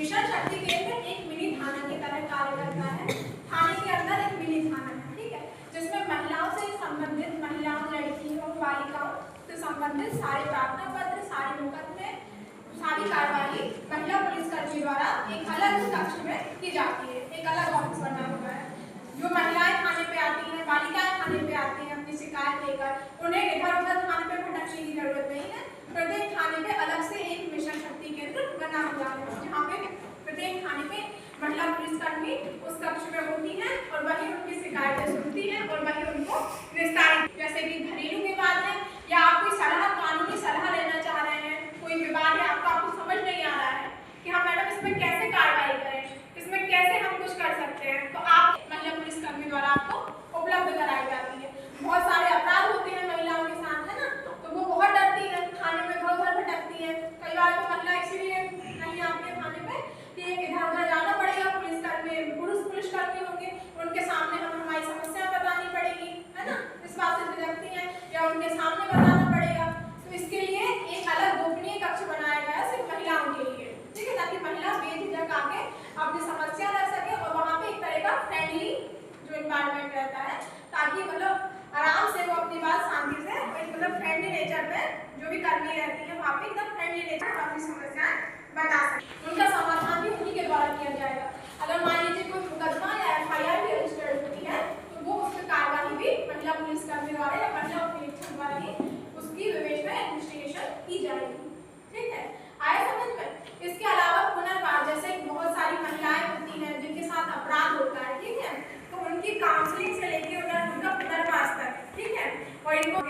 Mission शक्ति केंद्र एक मिनी थाना की तरह कार्य करता है। थाने के अंदर एक मिनी थाना है, ठीक है, जिसमें महिलाओं से संबंधित, महिलाओं, लड़कियों, बालिकाओं से संबंधित सारे प्रार्थना पत्र, सारे मुकदमे, सारी कार्रवाई महिला पुलिसकर्मी द्वारा एक अलग कक्ष में की जाती है। एक अलग ऑफिस बना हुआ है। जो महिलाएं थाने पे आती हैं, बालिकाएं थाने पे आती हैं अपनी शिकायत लेकर, उन्हें इधर उधर थाने पे भटकने की जरूरत नहीं है। प्रत्येक थाने पे अलग से एक मिशन शक्ति केंद्र बना हुआ है, जहाँ पे प्रत्येक थाने पे महिला पुलिसकर्मी उस कक्ष में होती हैं और वही उनकी शिकायतें सुनती हैं और वही उनको विस्तारित, जैसे कि घरेलू विवाद है या आप कोई सलाह, कानूनी सलाह लेना चाह रहे हैं, कोई विवाद है आपको समझ नहीं आ रहा है कि हाँ मैडम इसमें कैसे कार्रवाई करें, इसमें कैसे हम कुछ कर सकते हैं, तो आप महिला पुलिसकर्मी द्वारा आपको उपलब्ध कराई जाती है। बहुत सारे अपराध होते हैं महिलाओं के साथ, है ना, तो वो बहुत डरती है, थाने में घर घर भटकती है। कई बार तो महिला इसीलिए नहीं आती है थाने पे कि इधर उधर जाना पड़ेगा, पुलिसकर्मी होंगे, उनके सामने हम हमारी समस्या बतानी पड़ेगी, है ना, इस बात से झिझकती हैं या उनके सामने बताना पड़ेगा। तो इसके लिए एक अलग गोपनीय कक्ष बनाया गया है सिर्फ महिलाओं के लिए, ठीक है, ताकि महिला बेझिझक आके अपनी समस्या रख सके और वहाँ पे एक तरह का फ्रेंडली जो एनवायरनमेंट रहता है, ताकि मतलब आराम से वो अपनी बात शांति से, मतलब फ्रेंडली नेचर में जो भी कर्मी रहती है वहाँ पे एकदम फ्रेंडली नेचर में अपनी समस्याएं बता सके। उनका समाधान भी उन्हीं के द्वारा किया जाएगा। अगर मान लीजिए कोई मुकदमा या FIR भी रजिस्टर्ड होती है तो वो उसकी कार्रवाई भी महिला पुलिसकर्मी द्वारा या महिला उपनिरीक्षक द्वारा ही उसकी विवेचना इन्वेस्टिगेशन की जाएगी, ठीक है, आए समझ में। इसके अलावा पुनर्वास, जैसे बहुत सारी महिलाएं होती हैं जिनके साथ अपराध होता है, ठीक है, तो उनकी काउंसलिंग से लेके उनका पुनर्वास तक, ठीक है, और इनको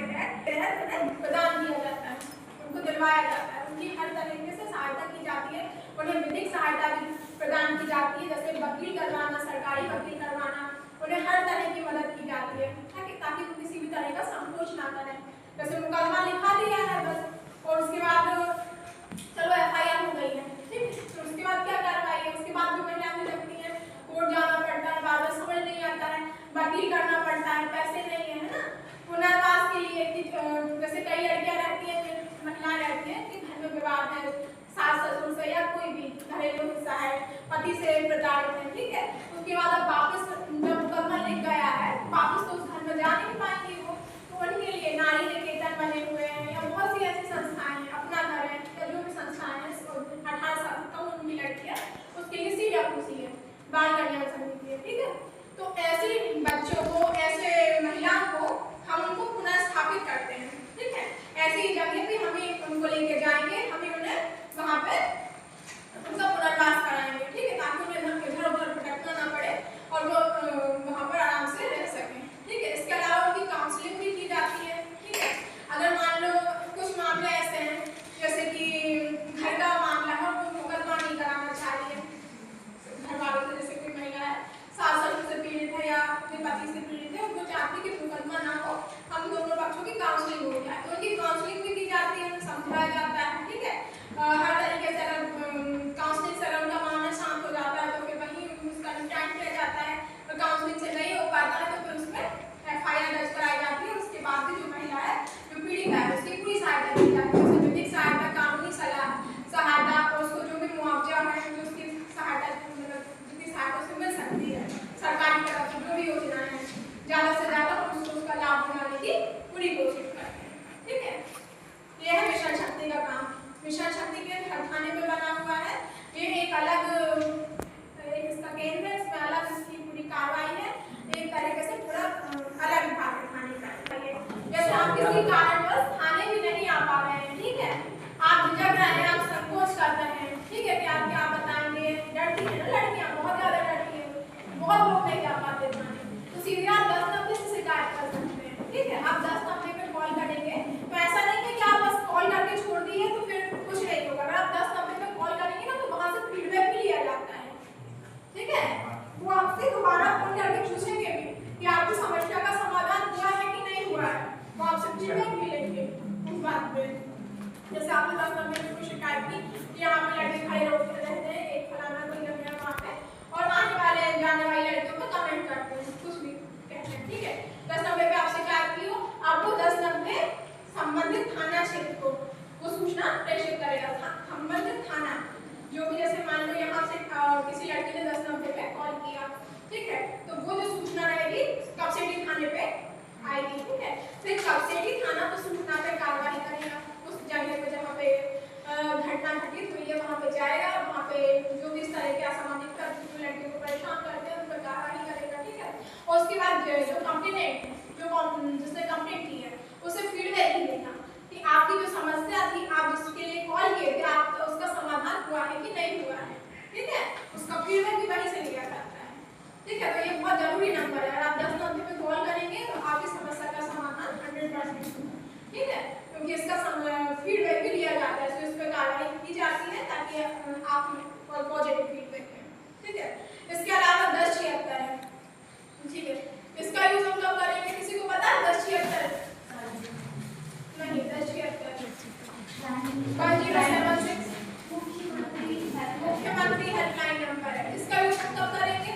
प्रदान किया जाता है, उनको दिलवाया जाता है, उनकी हर तरीके से सहायता की जाती है, उन्हें विधिक सहायता भी प्रदान की जाती है, जैसे वकील करवाना, सरकारी वकील करवाना, उन्हें हर तरह की मदद की जाती है ताकि वो किसी भी तरह का संकोच ना करें। जैसे मुकदमा लिखा दिया है बस, और उसके बाद चलो FIR हो गई है, ठीक है, तो उसके बाद क्या कार्रवाई है, उसके बाद जो महिलाएं लगती हैं कोर्ट जाना पड़ता है, बार बार समझ नहीं आता है, वकील करना पड़ता है, पैसे नहीं है, है ना। पुनर्वास के लिए जैसे कई लड़कियां रहती हैं, महिलाएं रहती हैं कि घर में विवाद है, सास ससुर से या कोई भी घरेलू हिस्सा है, पति से प्रताड़ित है, ठीक है, उसके बाद अब वापस जब मुकदमा लिख गया है वापस तो उस घर में जा नहीं पाएंगी वो, तो उनके लिए नारी निकेतन बने हुए हैं या बहुत सी ऐसी संस्थाएं हैं, अपना घर है या जो भी संस्थाएं हैं, 18 साल कम उम्र की लड़कियां उसके लिए CWC है, बाल कल्याण समिति है, ठीक है। तो ऐसे बच्चों को, ऐसे महिलाओं को हम उनको पुनर्स्थापित करते हैं, ठीक है, ऐसी जगह पे हमें उनको लेके जाएंगे, हमें उन्हें वहाँ पे उनका पुनर्वास कराएंगे, ठीक है, ताकि उन्हें इधर उधर भटकना ना पड़े और वो वहाँ पर आराम से रह सकें, ठीक है। इसके अलावा उनकी काउंसलिंग भी की जाती है, ठीक है। अगर मान लो कुछ मामले ऐसे हैं जैसे कि घर का मामला है, वो मुकदमा नहीं कराना चाह रही है, घर वालों से, जैसे कोई महिला है सास ससुर से पीड़ित है या अपने पति से पीड़ित है, वो चाहती है कि मुकदमा ना हो, हम दोनों पक्षों की काउंसलिंग हो जाए, तो उनकी काउंसलिंग भी की जाती है, उन्हें समझाया जाता है, ठीक है। हर तरीके से अगर काउंसलिंग से अगर उनका मामला शांत हो जाता है तो फिर वहीं उसका निपटान किया जाता है, और काउंसलिंग से नहीं हो पाता है तो फिर उसमें FIR दर्ज कराई जाती है, उसके बाद भी जो महिला है, जो पीड़ित है, उसकी पूरी सहायता की जाती है, उसकी विधिक सहायता, कानूनी सहायता और उसको जो भी मुआवजा है, जो उसकी सहायता, जितनी सहायता उसको मिल सकती है सरकार की तरफ से, जो भी योजनाएं हैं, ज़्यादा से ज़्यादा उसको उसका लाभ दिलाने की पूरी कोशिश करते हैं, ठीक है। यह है मिशन शक्ति का काम। मिशन शक्ति के हर थाने में बना हुआ है, ये एक अलग इसका केंद्र है, इसमें अलग इसकी पूरी कार्रवाई है, एक तरीके से पूरा अलग विभाग है थाने का। जैसे आप किसी कारणवश थाने भी नहीं आ पा रहे हैं, ठीक है, आप झिझक रहे हैं, आप संकोच कर रहे हैं, ठीक है, कि आप क्या बताएंगे, डरती है ना लड़कियां, बहुत ज्यादा डरती है, बहुत लोग नहीं जा पाते थाने, तो सीधे आप 10 नंबर से शिकायत कर सकते हैं, ठीक है, आप 10 नंबर पे कॉल करेंगे, तो ऐसा नहीं है कि आप बस कॉल करके छोड़ दिए तो फिर कुछ नहीं होगा, अगर आप 10 नंबर पे कॉल करेंगे ना तो वहां से फीडबैक भी लिया जाता है, ठीक है, वो आपसे दोबारा फोन करके पूछेंगे भी कि आपकी समस्या का समाधान हुआ है कि नहीं हुआ है, तो आपसे फीडबैक मिलेगा। भाई लोग रहते हैं, एक फलाना कोई रह गया वहाँ पे, और आने वाले जाने वाली लड़कियों को कमेंट करते हैं, कुछ भी कहते हैं, ठीक है। 10 नंबर पे आपसे क्या की हो, आपको 10 नंबर संबंधित थाना क्षेत्र को वो सूचना प्रेषित करेगा। संबंधित थाना जो भी, जैसे मान लो यहाँ से किसी लड़की ने 10 नंबर पे कॉल किया, ठीक है, तो वो जो सूचना रहेगी कपसेटी थाने पे आएगी, ठीक है। फिर कपसेटी थाना उस सूचना पे कार्रवाई करेगा, उस जगह पे जहाँ पे घटना घटी तो ये वहाँ पे जाएगा, वहाँ पे जो भी इस तरह के असामाजिक तत्व लड़कियों को परेशान करते हैं उन पर कार्रवाई करेगा, ठीक है। और उसके बाद जो कंप्लेनेंट जिसने कंप्लेंट की है उसे फीडबैक देगा कि आपकी जो समस्या थी, आप जिसके लिए कॉल किए थे, आप तो उसका समाधान हुआ है कि नहीं हुआ है, ठीक है। उसका फीडबैक भी वहीं से लिया जाता है, ठीक है। तो ये बहुत जरूरी नंबर है। अगर आप 10 नंबर पे कॉल करेंगे तो आपकी समस्या का समाधान 100% होगा, ठीक है, क्योंकि इसका फीडबैक भी लिया जाता है, तो इस पर कार्रवाई की जाती है ताकि आप पॉजिटिव फीडबैक है, ठीक है। इसके अलावा 1076 है, ठीक है। इसका यूज हम कब करेंगे, किसी को पता है 1076? नहीं, 1076 1076 मुख्यमंत्री हेल्पलाइन नंबर है। इसका यूज हम कब करेंगे,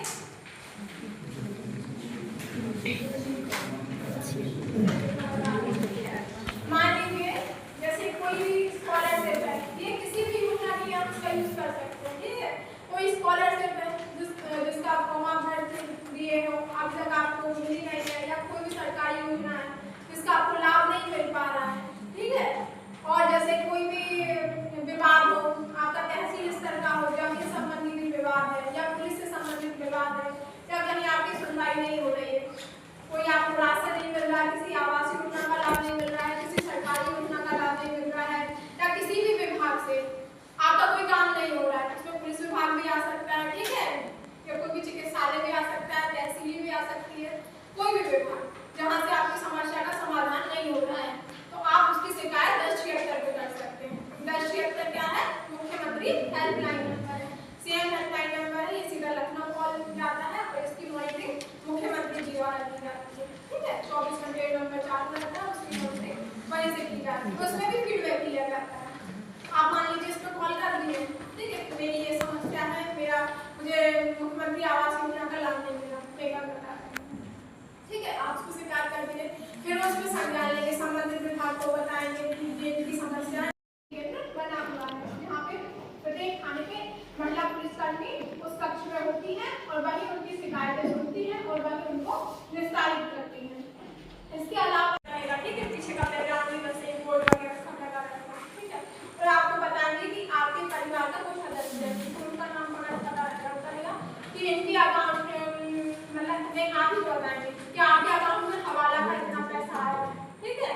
मान लीजिए जैसे कोई भी स्कॉलरशिप है, ये किसी भी योजना के लिए हम इसका यूज कर सकते हैं, ठीक है। कोई स्कॉलरशिप है जिसका आप फॉर्म आप भर दिए हो, अब तक आपको मिली नहीं है, या कोई भी सरकारी योजना है जिसका आपको लाभ नहीं मिल पा रहा है, ठीक है। और जैसे कोई भी विवाद हो, आपका तहसील स्तर का हो, जमीन से संबंधित विवाद है या पुलिस से संबंधित विवाद है, या कहीं आपकी सुनवाई नहीं हो रही है, कोई आपको राशन नहीं मिल रहा है, किसी आवास योजना का लाभ नहीं मिल रहा है, किसी सरकारी योजना का लाभ नहीं मिल रहा है, या किसी भी विभाग से आपका कोई काम नहीं हो रहा है, उसमें पुलिस विभाग भी आ सकता है, ठीक है, या कोई भी चिकित्सालय भी आ सकता है, तहसील भी आ सकती है, कोई भी विभाग जहाँ से आपकी समस्या का समाधान नहीं हो रहा है, तो आप उसकी शिकायत 1076 पे कर सकते हैं। 1076 क्या है, मुख्यमंत्री हेल्पलाइन नंबर है, सीएम हेल्पलाइन नंबर है, ये सीधा लखनऊ कॉल जाता है और इसकी मॉनिटरिंग मुख्यमंत्री जी द्वारा की जाती है, ठीक है। 24 घंटे नंबर चालू रहता है, उसकी मॉनिटरिंग वहीं से की जाती है, उसमें भी फीडबैक लिया जाता है। आप मान लीजिए इस पर कॉल कर दिए, ठीक है, मेरी ये समस्या है, मुझे मुख्यमंत्री आवास योजना का लाभ नहीं मिला, बेकार बता, ठीक है, आप उसको शिकायत कर दीजिए, फिर उसमें संज्ञान लेंगे, संबंधित विभाग को बताएंगे कि ये इनकी समस्या बना हुआ है, यहाँ पे प्रत्येक थाने पे महिला पुलिसकर्मी उस कक्ष में होती है और वही उनकी शिकायतें सुनती है और वही उनको निस्तारित करती है। इसके अलावा रहेगा, ठीक है, पीछे का बैकग्राउंड भी बस एक बोर्ड वगैरह सब लगा रहेगा, ठीक है। और आपको बताएंगे कि आपके परिवार का कोई सदस्य है, उनका नाम पता करेगा कि इनकी अकाउंट मतलब नहीं, आप ही बताएंगे कि आपके अकाउंट में हवाला का इतना पैसा आया है, ठीक है।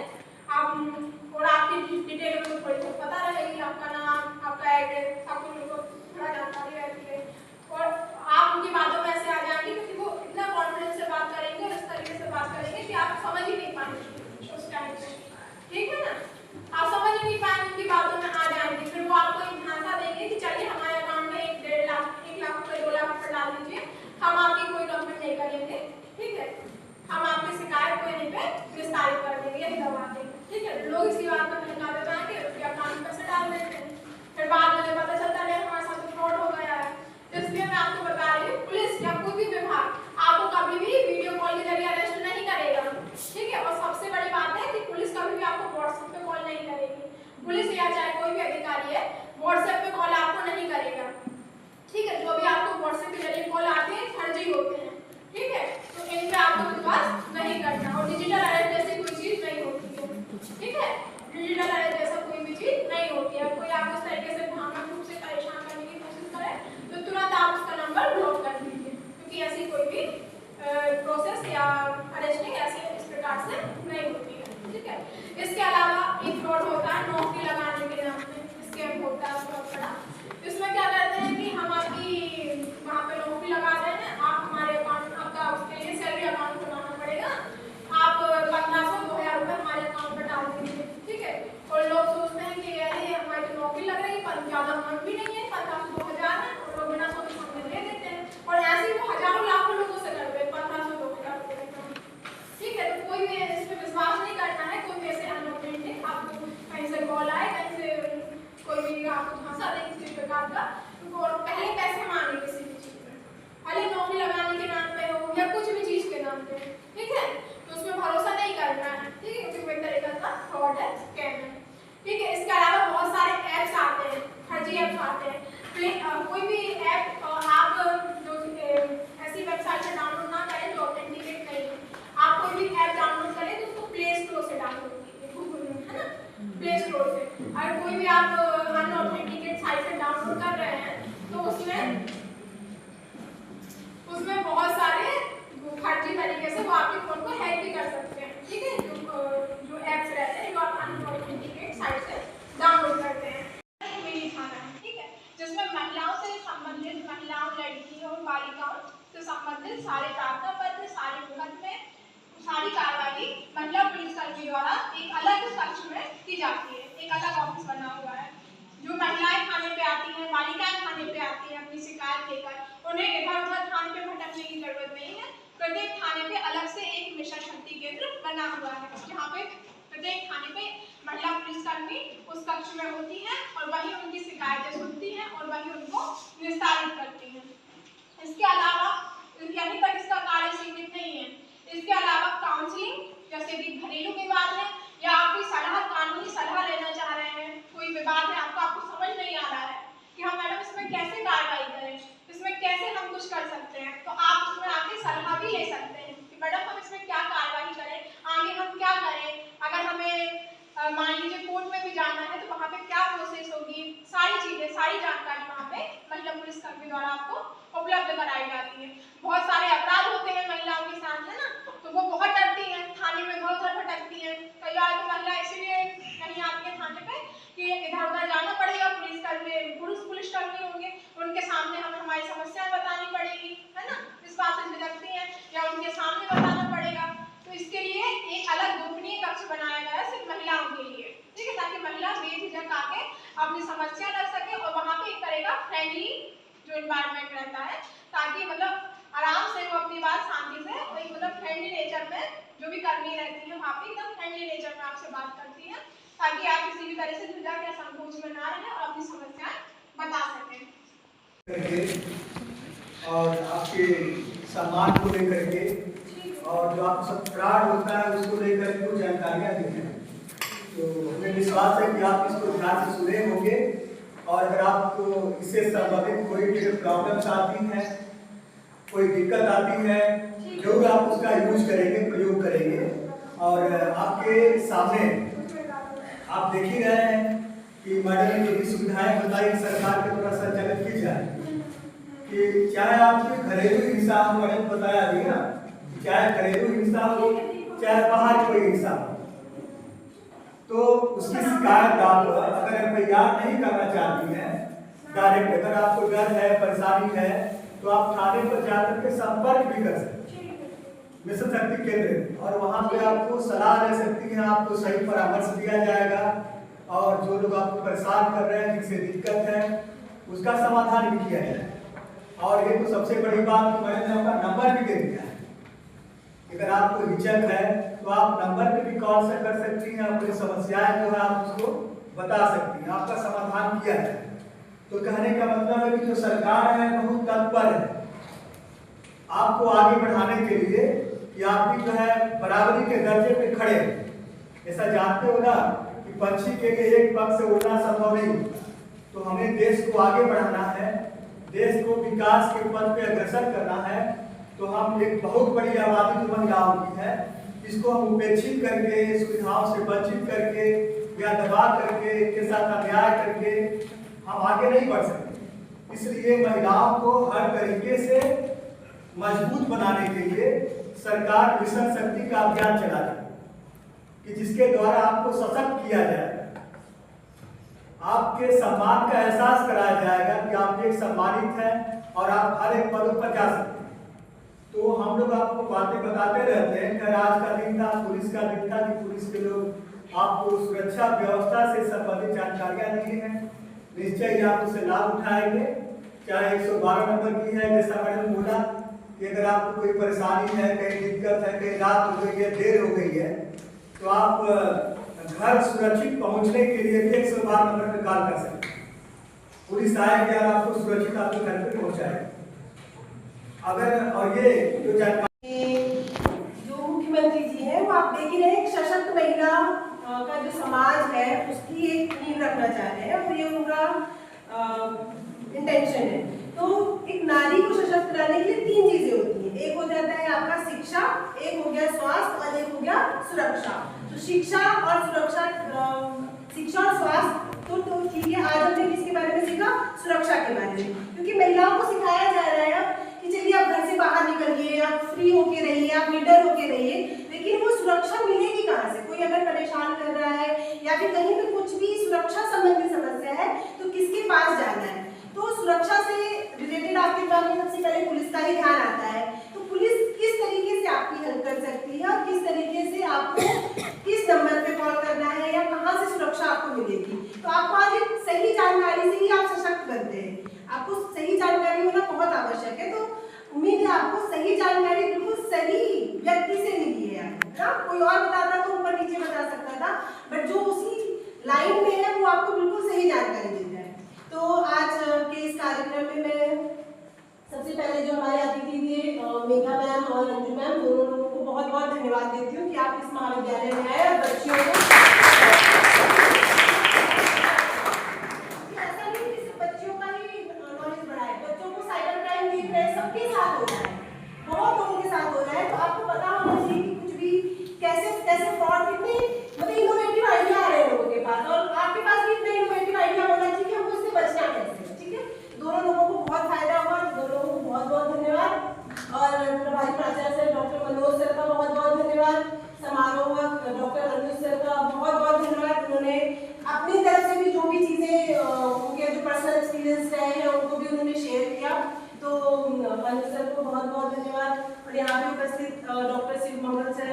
आप और आपकी डिटेल उनको थोड़ी बहुत पता रहेगी, आपका नाम, आपका एड्रेस, सब कुछ उनको थोड़ा जानकारी रहती है, और आप उनकी बातों में ऐसे आ जाएंगे क्योंकि वो इतना कॉन्फिडेंस से बात करेंगे और इस तरीके से बात करेंगे कि आप समझ ही नहीं पाएंगे उस टाइम पे, ठीक है ना, आप समझ ही नहीं पाएंगे, उनकी बातों में आ जाएंगे। फिर वो आपको एक भाषा देंगे कि चलिए हमारे अकाउंट में 1.5 लाख 1 लाख रुपए 2 लाख रुपए डाल दीजिए, हम आपकी कोई कंप्लेंट नहीं करेंगे, ठीक है, हम आपकी शिकायत को यहीं पे विस्तारित कर देंगे, यही दबा देंगे, ठीक है। लोग इसी बात पर धन्यवाद बताएंगे, उसके अकाउंट में पैसे डाल देते हैं, फिर बाद में पता चलता है हमारे साथ फ्रॉड हो गया है। इसलिए मैं आपको बता रही हूँ, पुलिस या कोई भी विभाग आपको कभी भी वीडियो कॉल के जरिए अरेस्ट नहीं करेगा, ठीक है। और सबसे बड़ी बात है कि पुलिस कभी भी आपको व्हाट्सएप पे कॉल नहीं करेगी, पुलिस या चाहे कोई भी अधिकारी है व्हाट्सएप पे कॉल आपको नहीं करेगा, ठीक है। जो भी आपको व्हाट्सएप के जरिए कॉल आते हैं फर्जी होते हैं, ठीक है, तो इन पे आपको विश्वास नहीं करना, और डिजिटल अरेस्ट जैसी कोई चीज नहीं होती है, ठीक है, डिजिटल अरेस्ट जैसा कोई भी चीज नहीं होती है। कोई आपको इस तरीके से भावनात्मक रूप से परेशान करने की कोशिश करे तो तुरंत आप उसका नंबर ब्लॉक कर दीजिए, क्योंकि ऐसी कोई भी प्रोसेस या अरेस्टिंग ऐसे इस प्रकार से नहीं होती है, ठीक है। इसके अलावा एक फ्रॉड होता है नौकरी लगाने के नाम पे, स्कैम होता है बहुत बड़ा। इसमें क्या करते हैं कि हम आपकी वहाँ पे नौकरी लगा रहे हैं, आप हमारे अकाउंट, आपका उसके लिए सैलरी अकाउंट खुलाना पड़ेगा, आप 1500-2000 रुपये हमारे अकाउंट पर डाल दीजिए, ठीक है। और लोग सोचते हैं कि अरे हमारी तो नौकरी लग रही है पर ज़्यादा अमाउंट भी नहीं है, 1500-2000 है, और लोग बिना सोचे समझे दे देते हैं, और ऐसे ही वो हजारों लाखों लोगों से करते हैं 1500-2000 रुपये, ठीक है। तो कोई भी इस पर विश्वास नहीं करना है, कोई भी ऐसे अनोइंटेड आपको कहीं से कॉल आए, कहीं से कोई भी आपको धमसा दे, किसी पे प्रकार का, उनको पहले पैसे मांगे किसी भी चीज में, भले नौकरी लगाने के नाम पे हो या कुछ भी चीज के नाम पे, ठीक है, तो उसमें भरोसा नहीं करना है, ठीक है, क्योंकि वो एक तरीका का फ्रॉड है, स्कैम है, ठीक है। इसके अलावा बहुत सारे ऐप्स आते हैं, फर्जी ऐप्स आते हैं, कोई भी ऐप आप जो ऐसी वेबसाइट से डाउनलोड ना करें जो ऑथेंटिकेट नहीं है। आप कोई भी ऐप डाउनलोड करें तो उसको प्ले स्टोर से डाउनलोड कीजिए, गूगल में, है ना, प्ले स्टोर से। अगर कोई भी आप अनऑथेंटिकेट साइट से डाउनलोड कर रहे हैं तो उसमें बहुत सारे फर्जी तरीके से वो आपके फोन को हैक भी कर सकते हैं, ठीक है, जो ऐप्स रहते हैं जो आप अनऑथेंटिकेट साइट से डाउनलोड करते हैं। मिनी थाना है, ठीक है, जिसमें महिलाओं से संबंधित, महिलाओं, लड़कियों, बालिकाओं से संबंधित सारे प्रार्थना पत्र, सारे मुकदमे, सारी कार्रवाई महिला पुलिसकर्मी द्वारा एक अलग कक्ष में की जाती है, एक अलग ऑफिस बना हुआ है। जो महिलाएं थाने पे आती हैं, बालिकाएं थाने पे आती हैं अपनी शिकायत लेकर, उन्हें इधर उधर थाने पे भटकने की जरूरत नहीं है। प्रत्येक थाने पे अलग से एक मिशन शक्ति केंद्र बना हुआ है, जहाँ पे प्रत्येक थाने पे महिला पुलिसकर्मी उस कक्ष में होती हैं और वही उनकी शिकायतें सुनती हैं और वही उनको निस्तारित करती हैं। इसके अलावा यहीं तक इसका कार्य सीमित नहीं है, इसके अलावा काउंसलिंग, जैसे भी घरेलू विवाद है या आप कोई सलाह, कानूनी सलाह लेना चाह रहे हैं, कोई विवाद है आपको समझ नहीं आ रहा है कि हम मैडम इसमें कैसे कार्रवाई करें, इसमें कैसे हम कुछ कर सकते हैं, तो आप उसमें आके सलाह भी ले सकते हैं कि मैडम हम इसमें क्या कार्रवाई करें, आगे हम क्या करें, अगर हमें मान लीजिए कोर्ट में भी जाना है तो वहाँ पे क्या प्रोसेस होगी, सारी चीजें, सारी जानकारी वहाँ पे महिला पुलिसकर्मी द्वारा आपको उपलब्ध कराई जाती है। बहुत सारे अपराध होते हैं महिलाओं के साथ, है ना, तो वो बहुत डरती हैं, थाने में इधर उधर भटकती हैं। कई बार तो महिला इसलिए नहीं आती है थाने पे कि इधर उधर जाना पड़ेगा, पुलिसकर्मी होंगे, उनके सामने हमें हमारी समस्याएं बतानी पड़ेगी, है ना, इस बात से झिझकती हैं, या उनके सामने बताना पड़ेगा। तो इसके लिए एक अलग गोपनीय कक्ष बनाया गया है सिर्फ महिलाओं के लिए, ठीक है, ताकि महिला बेझिझक आके अपनी समस्या रख सके और वहाँ पे एक तरह का फ्रेंडली जो एनवायरनमेंट रहता है, ताकि मतलब आराम से वो अपनी बात शांति से, एक मतलब फ्रेंडली नेचर में जो भी कर्मी रहती है वहाँ पे एकदम फ्रेंडली नेचर में आपसे बात करती है, ताकि आप किसी भी तरह से झिझक या संकोच में ना रहें और अपनी समस्या बता सकें। और आपके सम्मान को लेकर के और जो आप सब फ्रॉड होता है उसको लेकर के कुछ जानकारियाँ दी हैं, तो हमें विश्वास है कि आप इसको ध्यान से सुने होंगे। और अगर आपको इससे संबंधित कोई भी प्रॉब्लम्स आती हैं, कोई दिक्कत आती है, जरूर आप उसका यूज करेंगे, प्रयोग करेंगे। और आपके सामने आप देख ही रहे हैं कि मैडम ने जो भी सुविधाएं बताई सरकार के द्वारा संचालित की जाए, कि चाहे आपकी घरेलू हिंसा हो, मैडम बताया अभी ना, चाहे घरेलू हिंसा हो चाहे बाहर कोई हिंसा हो, तो उसकी शिकायत आप अगर एफआईआर नहीं करना चाहती हैं डायरेक्ट, अगर आपको डर है, परेशानी है, तो आप थाने पर जाकर के संपर्क भी कर सकते हैं मिशन शक्ति केंद्र, और वहाँ पे आपको सलाह ले सकती हैं, आपको सही परामर्श दिया जाएगा और जो लोग आपको परेशान कर रहे हैं, जिनसे दिक्कत है, उसका समाधान भी किया जाए। और ये तो सबसे बड़ी बात, मैंने आपका नंबर भी दे दिया है, अगर आपको हिचक है तो आप नंबर पे भी कॉल से कर सकती हैं, अपनी समस्याएं जो है आप उसको बता सकती हैं, आपका समाधान किया है। तो कहने का मतलब है कि जो सरकार है बहुत तत्पर है आपको आगे बढ़ाने के लिए, कि आप भी जो है बराबरी के दर्जे पे खड़े हैं। ऐसा जानते हो ना कि पंछी के लिए एक पग से उड़ना संभव नहीं, तो हमें देश को आगे बढ़ाना है, देश को विकास के पथ पे अग्रसर करना है। तो हम एक बहुत बड़ी आबादी जो महिलाओं की है, इसको हम उपेक्षित करके, सुविधाओं से वंचित करके या दबा करके, इनके साथ अन्याय करके हम आगे नहीं बढ़ सकते। इसलिए महिलाओं को हर तरीके से मजबूत बनाने के लिए सरकार मिशन शक्ति का अभियान चला रही है, कि जिसके द्वारा आपको सशक्त किया जाए, आपके सम्मान का एहसास कराया जाएगा कि आप एक सम्मानित हैं और आप हर एक पदों पर जा सकते हैं। तो हम लोग आपको बातें बताते रहते हैं कि आज का दिन था, पुलिस का दिन था, कि पुलिस के लोग आपको सुरक्षा व्यवस्था से संबंधित जानकारियां दी हैं, निश्चय ही आप उससे लाभ उठाएंगे। चाहे 112 नंबर की है, जैसा मैंने बोला कि अगर आपको कोई परेशानी है, कहीं दिक्कत है, कहीं रात हो गई है, देर हो गई है, तो आप घर सुरक्षित पहुंचने के लिए भी 112 नंबर पर कॉल कर सकते हैं। पुलिस आएगी और आपको सुरक्षित आपके घर पे पहुंचाएगी। अगर और ये जो जो मुख्यमंत्री जी हैं वो आप देख ही रहे हैं, एक सशक्त महिला का जो समाज है उसकी एक नींव रखना चाह रहे हैं और ये उनका इंटेंशन है। तो एक नारी को सशक्त कराने के लिए 3 चीजें होती हैं। एक हो जाता है आपका शिक्षा, एक हो गया स्वास्थ्य और एक हो गया सुरक्षा। तो शिक्षा और सुरक्षा, शिक्षा और स्वास्थ्य तो ठीक है। आज हमने किसके बारे में सीखा? सुरक्षा के बारे में, क्योंकि महिलाओं को सिखाया जा रहा है कि चलिए आप घर से बाहर निकलिए, आप फ्री होके रहिए, आप लीडर होके रहिए, लेकिन वो सुरक्षा मिलेगी कहाँ से? कोई अगर परेशान कर रहा है या फिर कहीं पे कुछ भी सुरक्षा संबंधी समस्या है तो किसके पास जाना है? तो सुरक्षा से रिलेटेड आपके काम में सबसे पहले पुलिस का ही ध्यान आता है। तो पुलिस किस तरीके से आपकी हेल्प कर सकती है और किस तरीके से आपको किस नंबर पे कॉल करना है या कहाँ से सुरक्षा आपको मिलेगी? तो आपको आज एक सही जानकारी से ही आप सशक्त बनते हैं। आपको सही जानकारी होना बहुत आवश्यक है। तो उम्मीद है आपको सही जानकारी बिल्कुल सही व्यक्ति से मिली है ना? कोई और बताता तो ऊपर नीचे बता सकता था, बट जो उसी लाइन में है वो आपको बिल्कुल सही जानकारी देता है। तो आज के इस कार्यक्रम में मैं सबसे पहले जो हमारे अतिथि थे मेघा मैम और अंजू मैम, दोनों लोगों को बहुत बहुत धन्यवाद देती हूँ कि आप इस महाविद्यालय में आए और बच्चियों को ऐसा नहीं कि सिर्फ बच्चियों का ही नॉलेज बढ़ाए, बच्चों को साइबर क्राइम देख रहे सबके साथ हो रहा है, बहुत लोगों के साथ हो रहा है। तो आपको पता होना चाहिए कि कुछ भी कैसे कैसे फ्रॉड, कितने मतलब इनोवेटिव आइडिया आ रहे हैं लोगों के पास, और आपके पास भी इतना इनोवेटिव आइडिया होना चाहिए कि हमको इससे बचना कैसे। ठीक है, दोनों लोगों को बहुत फायदा हुआ, दोनों लोगों को बहुत बहुत धन्यवाद। और प्रभारी प्राचार्य सर डॉक्टर मनोज सर का बहुत बहुत धन्यवाद, समारोह डॉक्टर अनुज सर का बहुत बहुत धन्यवाद। उन्होंने अपनी तरफ से भी जो भी चीजें उनके जो पर्सनल एक्सपीरियंस रहे हैं उनको भी उन्होंने शेयर किया, तो अनुज सर को बहुत बहुत धन्यवाद। और यहाँ पे उपस्थित डॉक्टर शिव मंगल सर,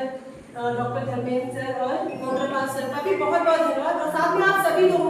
डॉक्टर धर्मेंद्र सर और डॉक्टर पाल सर का भी बहुत बहुत धन्यवाद। और साथ में आप सभी लोगों